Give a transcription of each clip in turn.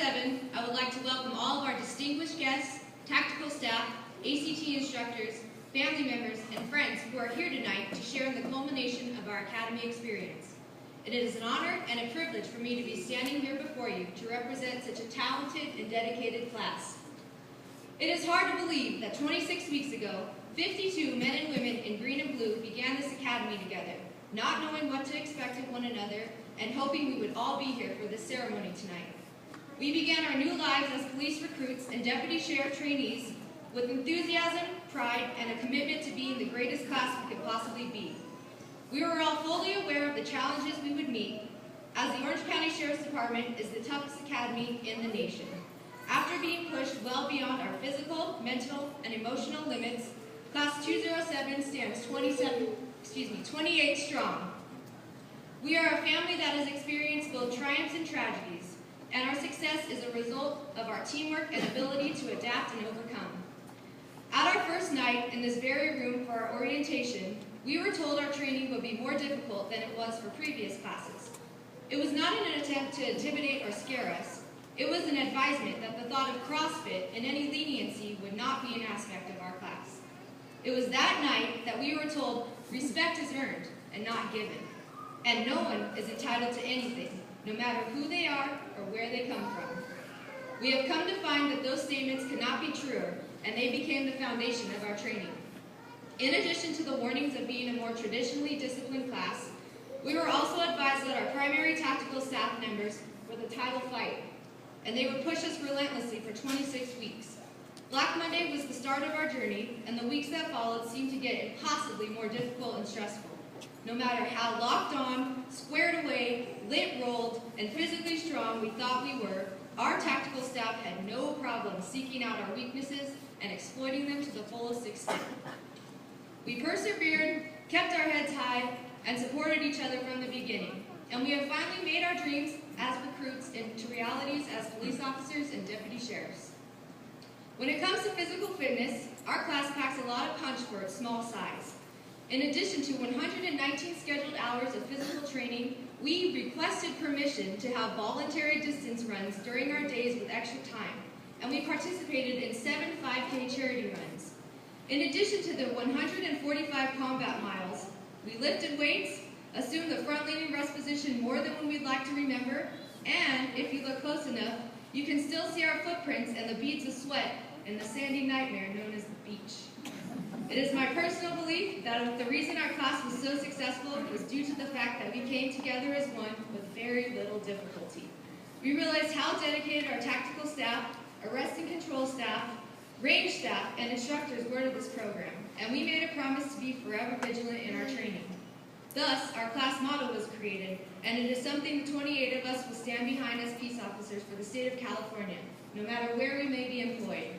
207, I would like to welcome all of our distinguished guests, tactical staff, ACT instructors, family members, and friends who are here tonight to share in the culmination of our Academy experience. It is an honor and a privilege for me to be standing here before you to represent such a talented and dedicated class. It is hard to believe that 26 weeks ago, 52 men and women in green and blue began this academy together, not knowing what to expect of one another and hoping we would all be here for this ceremony tonight. We began our new lives as police recruits and deputy sheriff trainees with enthusiasm, pride, and a commitment to being the greatest class we could possibly be. We were all fully aware of the challenges we would meet, as the Orange County Sheriff's Department is the toughest academy in the nation. After being pushed well beyond our physical, mental, and emotional limits, Class 207 stands 28 strong. We are a family that has experienced both triumphs and tragedies, and our success is a result of our teamwork and ability to adapt and overcome. At our first night in this very room for our orientation, we were told our training would be more difficult than it was for previous classes. It was not an attempt to intimidate or scare us. It was an advisement that the thought of CrossFit and any leniency would not be an aspect of our class. It was that night that we were told respect is earned and not given, and no one is entitled to anything, no matter who they are or where they come from. We have come to find that those statements could not be truer, and they became the foundation of our training. In addition to the warnings of being a more traditionally disciplined class, we were also advised that our primary tactical staff members were the title fight, and they would push us relentlessly for 26 weeks. Black Monday was the start of our journey, and the weeks that followed seemed to get impossibly more difficult and stressful. No matter how locked on, squared away, lit rolled, and physically strong we thought we were, our tactical staff had no problem seeking out our weaknesses and exploiting them to the fullest extent. We persevered, kept our heads high, and supported each other from the beginning. And we have finally made our dreams as recruits into realities as police officers and deputy sheriffs. When it comes to physical fitness, our class packs a lot of punch for its small size. In addition to 119 scheduled hours of physical training, we requested permission to have voluntary distance runs during our days with extra time, and we participated in 7 5K charity runs. In addition to the 145 combat miles, we lifted weights, assumed the front-leaning rest position more than we'd like to remember, and if you look close enough, you can still see our footprints and the beads of sweat in the sandy nightmare known as the beach. It is my personal belief that the reason our class was so successful was due to the fact that we came together as one with very little difficulty. We realized how dedicated our tactical staff, arrest and control staff, range staff, and instructors were to this program, and we made a promise to be forever vigilant in our training. Thus, our class motto was created, and it is something the 28 of us will stand behind as peace officers for the state of California, no matter where we may be employed.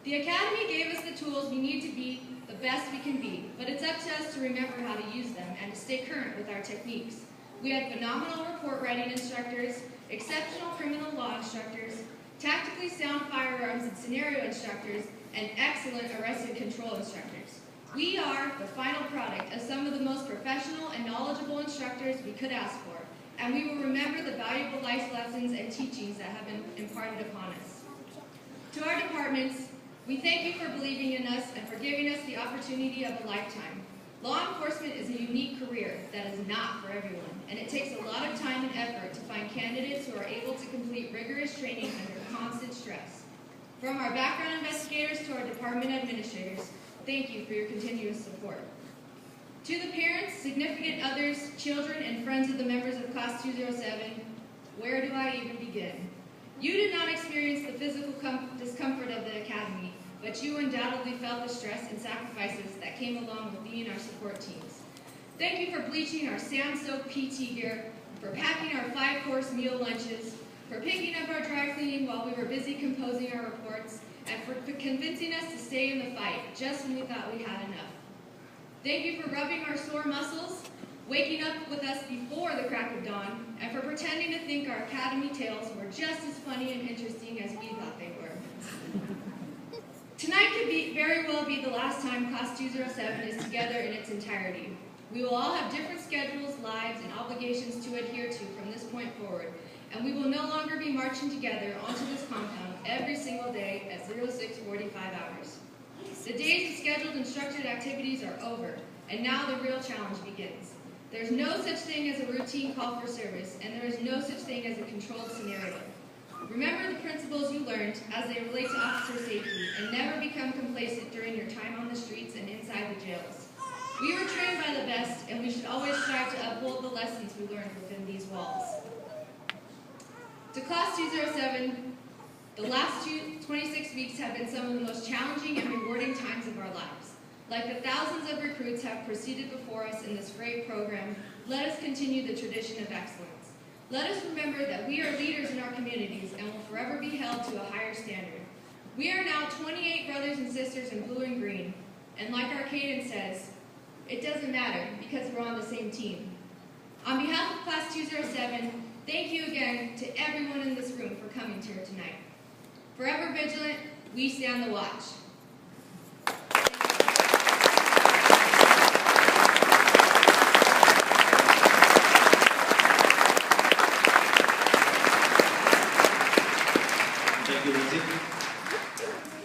The Academy gave us the tools we need to be the best we can be, but it's up to us to remember how to use them and to stay current with our techniques. We had phenomenal report writing instructors, exceptional criminal law instructors, tactically sound firearms and scenario instructors, and excellent arrest and control instructors. We are the final product of some of the most professional and knowledgeable instructors we could ask for, and we will remember the valuable life lessons and teachings that have been imparted upon us. To our departments, we thank you for believing in us and for giving us the opportunity of a lifetime. Law enforcement is a unique career that is not for everyone, and it takes a lot of time and effort to find candidates who are able to complete rigorous training under constant stress. From our background investigators to our department administrators, thank you for your continuous support. To the parents, significant others, children, and friends of the members of Class 207, where do I even begin? You did not experience the physical discomfort of the Academy, but you undoubtedly felt the stress and sacrifices that came along with being our support teams. Thank you for bleaching our sand-soaked PT gear, for packing our 5-course meal lunches, for picking up our dry cleaning while we were busy composing our reports, and for convincing us to stay in the fight just when we thought we had enough. Thank you for rubbing our sore muscles, waking up with us before the crack of dawn, and for pretending to think our Academy tales were just as funny and interesting as we thought they were. Tonight could very well be the last time Class 207 is together in its entirety. We will all have different schedules, lives, and obligations to adhere to from this point forward, and we will no longer be marching together onto this compound every single day at 06:45 hours. The days of scheduled and structured activities are over, and now the real challenge begins. There's no such thing as a routine call for service, and there is no such thing as a controlled scenario. Remember the principles you learned as they relate to officer safety, and never become complacent during your time on the streets and inside the jails. We were trained by the best, and we should always strive to uphold the lessons we learned within these walls. To Class 207, the last 26 weeks have been some of the most challenging and rewarding times of our lives. Like the thousands of recruits have proceeded before us in this great program, let us continue the tradition of excellence. Let us remember that we are leaders in our communities and will forever be held to a higher standard. We are now 28 brothers and sisters in blue and green, and like our cadence says, it doesn't matter because we're on the same team. On behalf of Class 207, thank you again to everyone in this room for coming here tonight. Forever vigilant, we stand the watch. Thank you, Lindsey.